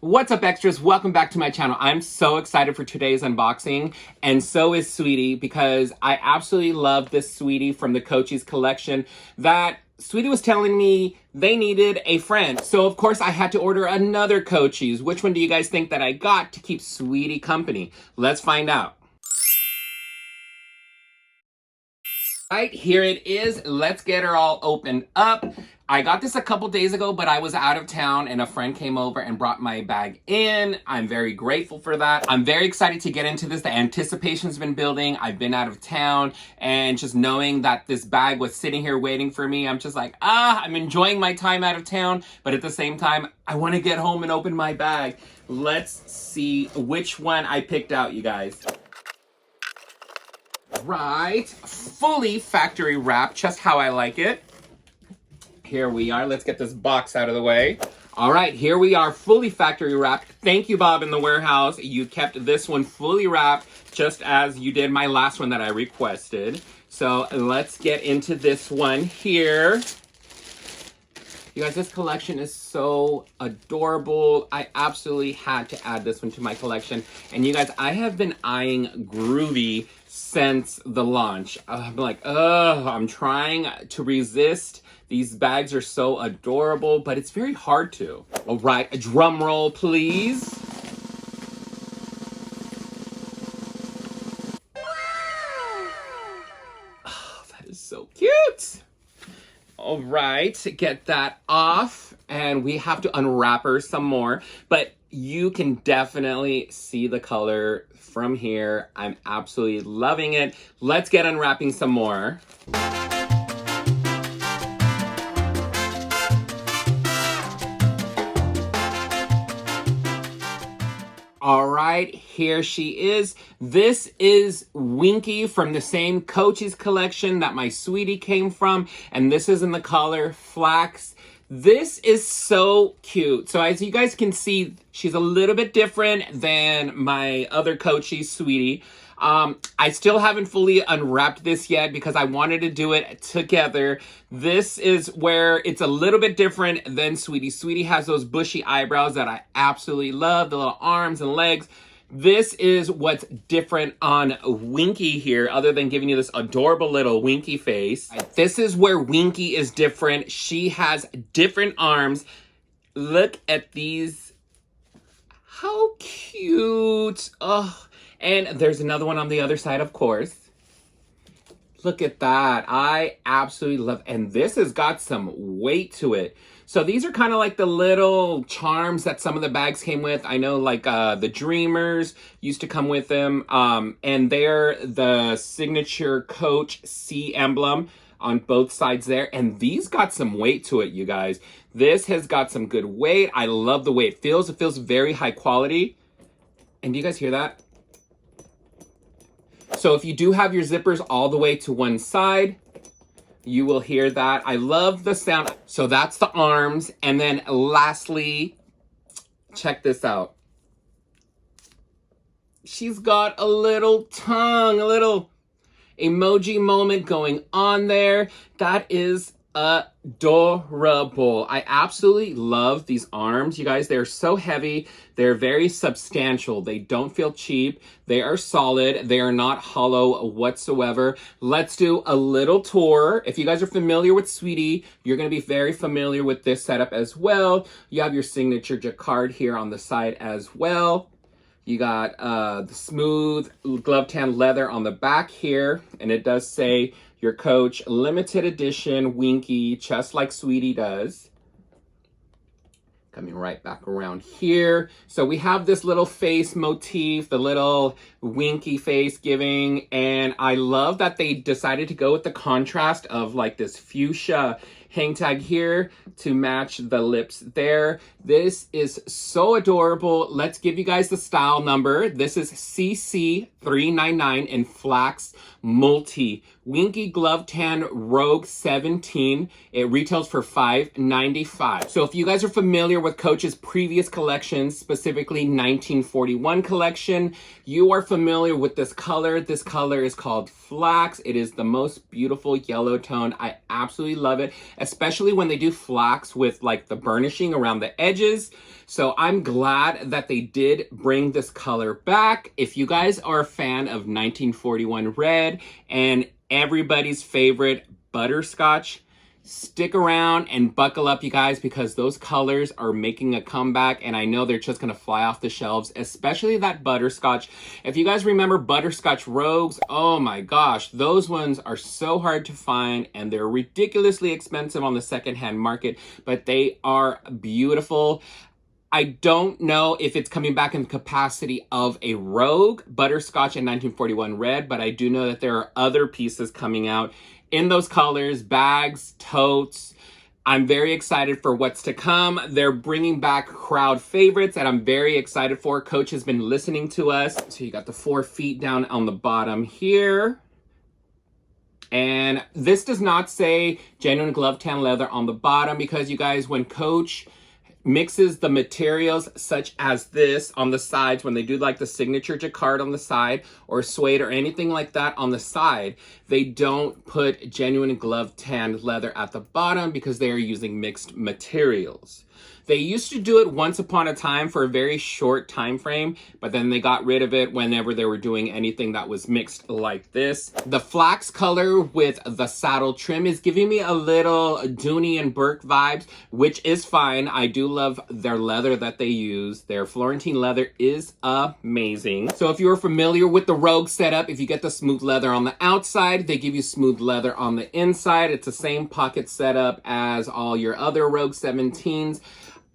What's up, extras? Welcome back to my channel. I'm so excited for today's unboxing, and so is Sweetie, because I absolutely love this Sweetie from the Coachies collection that Sweetie was telling me they needed a friend. So of course I had to order another Coachies. Which one do you guys think that I got to keep Sweetie company? Let's find out. Right, here it is. Let's get her all opened up. I got this a couple days ago, but I was out of town and a friend came over and brought my bag in. I'm very grateful for that. I'm very excited to get into this. The anticipation's been building. I've been out of town, and just knowing that this bag was sitting here waiting for me, I'm just like, I'm enjoying my time out of town, but at the same time, I want to get home and open my bag. Let's see which one I picked out, you guys. Right, fully factory wrapped, just how I like it. Here we are. Let's get this box out of the way. All right, here we are, fully factory wrapped. Thank you, Bob in the warehouse. You kept this one fully wrapped, just as you did my last one that I requested. So let's get into this one here. You guys, this collection is so adorable. I absolutely had to add this one to my collection. And you guys, I have been eyeing Groovy since the launch. I'm like, I'm trying to resist. These bags are so adorable, but it's very hard to. All right, a drum roll, please. Oh, that is so cute. All right, get that off, and we have to unwrap her some more, but you can definitely see the color from here. I'm absolutely loving it. Let's get unwrapping some more. All right, here she is. This is Winky from the same Coachies collection that my Sweetie came from, and this is in the color Flax. This is so cute. So as you guys can see, she's a little bit different than my other Coachies Sweetie. I still haven't fully unwrapped this yet because I wanted to do it together. This is where it's a little bit different than Sweetie. Sweetie has those bushy eyebrows that I absolutely love, the little arms and legs. This is what's different on Winky here, other than giving you this adorable little Winky face. This is where Winky is different. She has different arms. Look at these. How cute. Oh. And there's another one on the other side, of course. Look at that. I absolutely love, and this has got some weight to it. So these are kind of like the little charms that some of the bags came with. I know like the Dreamers used to come with them. And they're the signature Coach C emblem on both sides there. And these got some weight to it, you guys. This has got some good weight. I love the way it feels. It feels very high quality. And do you guys hear that? So if you do have your zippers all the way to one side, you will hear that. I love the sound. So that's the arms. And then lastly, check this out. She's got a little tongue, a little emoji moment going on there. That is adorable. I absolutely love these arms, you guys. They're so heavy. They're very substantial. They don't feel cheap. They are solid. They are not hollow whatsoever. Let's do a little tour. If you guys are familiar with Sweetie, you're going to be very familiar with this setup as well. You have your signature jacquard here on the side as well. You got the smooth glove tan leather on the back here, and it does say your Coach limited edition Winky, just like Sweetie does. Coming right back around here. So we have this little face motif, the little Winky face giving, and I love that they decided to go with the contrast of like this fuchsia hang tag here to match the lips there. This is so adorable. Let's give you guys the style number. This is CC399 in Flax Multi. Winky Glove Tan Rogue 17. It retails for $5.95. So if you guys are familiar with Coach's previous collections, specifically 1941 collection, you are familiar with this color. This color is called Flax. It is the most beautiful yellow tone. I absolutely love it. especially when they do flax with like the burnishing around the edges. So I'm glad that they did bring this color back. If you guys are a fan of 1941 red and everybody's favorite butterscotch, stick around and buckle up, you guys, because those colors are making a comeback, and I know they're just gonna fly off the shelves, especially that butterscotch. If you guys remember butterscotch rogues, oh my gosh, those ones are so hard to find and they're ridiculously expensive on the secondhand market, but they are beautiful. I don't know if it's coming back in the capacity of a rogue butterscotch in 1941 red, but I do know that there are other pieces coming out in those colors, bags, totes. I'm very excited for what's to come. They're bringing back crowd favorites that I'm very excited for. Coach has been listening to us. So you got the 4 feet down on the bottom here. And this does not say genuine glove tan leather on the bottom, because you guys, when Coach mixes the materials such as this on the sides, when they do like the signature jacquard on the side or suede or anything like that on the side, they don't put genuine glove tanned leather at the bottom because they are using mixed materials. They used to do it once upon a time for a very short time frame, but then they got rid of it whenever they were doing anything that was mixed like this. The flax color with the saddle trim is giving me a little Dooney and Burke vibes, which is fine. I do love their leather that they use. Their Florentine leather is amazing. So if you're familiar with the Rogue setup, if you get the smooth leather on the outside, they give you smooth leather on the inside. It's the same pocket setup as all your other Rogue 17s.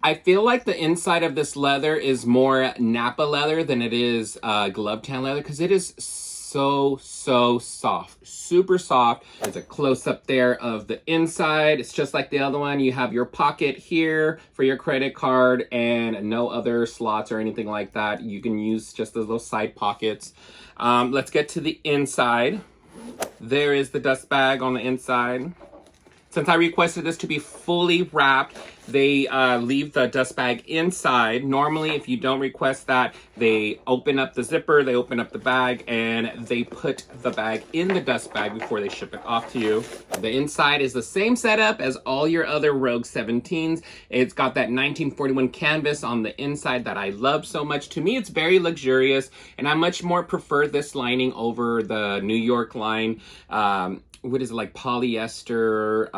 I feel like the inside of this leather is more Napa leather than it is glove tan leather, because it is so soft, super soft. There's a close-up there of the inside. It's just like the other one. You have your pocket here for your credit card and no other slots or anything like that. You can use just those side pockets. Let's get to the inside. There is the dust bag on the inside. Since I requested this to be fully wrapped, they leave the dust bag inside. Normally, if you don't request that, they open up the zipper, they open up the bag, and they put the bag in the dust bag before they ship it off to you. The inside is the same setup as all your other Rogue 17s. It's got that 1941 canvas on the inside that I love so much. To me, it's very luxurious, and I much more prefer this lining over the New York line. What is it, like polyester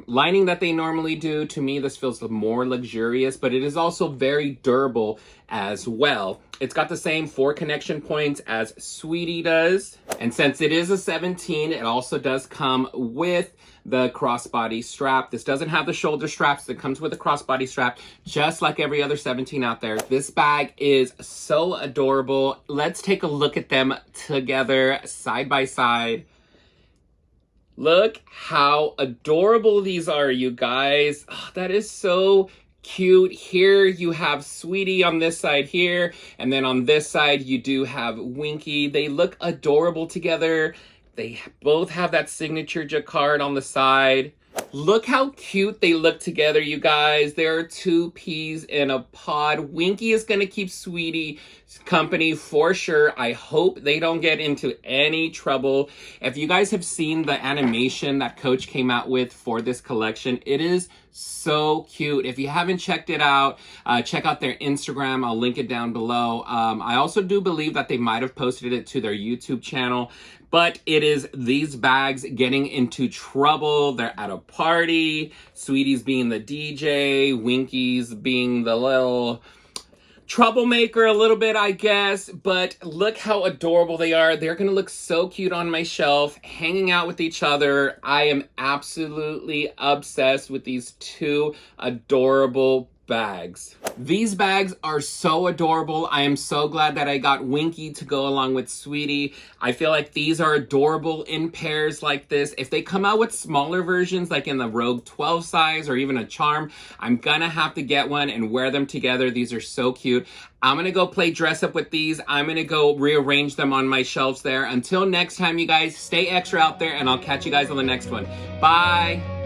lining that they normally do. To me, this feels more luxurious, but it is also very durable as well. It's got the same 4 connection points as Sweetie does. And since it is a 17, it also does come with the crossbody strap. This doesn't have the shoulder straps. It comes with a crossbody strap, just like every other 17 out there. This bag is so adorable. Let's take a look at them together, side by side. Look how adorable these are, you guys. Oh, that is so cute. Here you have Sweetie on this side here, and then on this side you do have Winky. They look adorable together. They both have that signature jacquard on the side. Look how cute they look together, you guys. There are 2 peas in a pod. Winky is going to keep Sweetie company for sure. I hope they don't get into any trouble. If you guys have seen the animation that Coach came out with for this collection, it is so cute. If you haven't checked it out, check out their Instagram. I'll link it down below. I also do believe that they might have posted it to their YouTube channel. But it is these bags getting into trouble. They're at a party. Sweetie's being the DJ. Winky's being the little troublemaker a little bit, I guess. But look how adorable they are. They're going to look so cute on my shelf, hanging out with each other. I am absolutely obsessed with these 2 adorable bags. These bags are so adorable. I am so glad that I got Winky to go along with Sweetie. I feel like these are adorable in pairs like this. If they come out with smaller versions, like in the Rogue 12 size or even a Charm, I'm gonna have to get one and wear them together. These are so cute. I'm gonna go play dress up with these. I'm gonna go rearrange them on my shelves there. Until next time, you guys, stay extra out there, and I'll catch you guys on the next one. Bye.